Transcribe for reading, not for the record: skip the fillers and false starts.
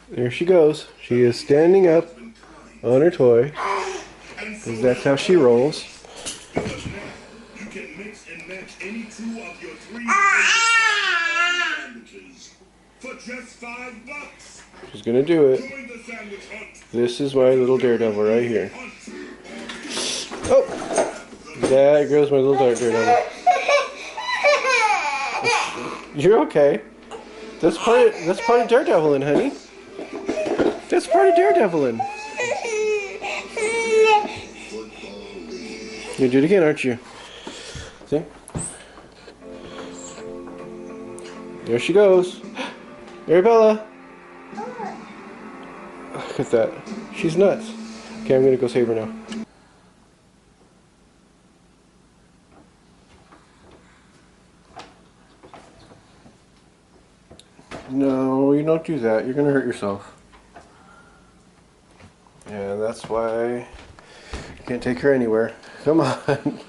There she goes. She is standing up on her toy, because that's how she rolls. She's gonna do it. This is my little daredevil right here. Oh! There goes my little daredevil. You're okay. That's part of daredeviling, honey. That's part of daredeviling. You do it again, aren't you? See? There she goes. Arabella! Look at that. She's nuts. Okay, I'm gonna go save her now. No, you don't do that. You're gonna hurt yourself. And that's why you can't take her anywhere. Come on.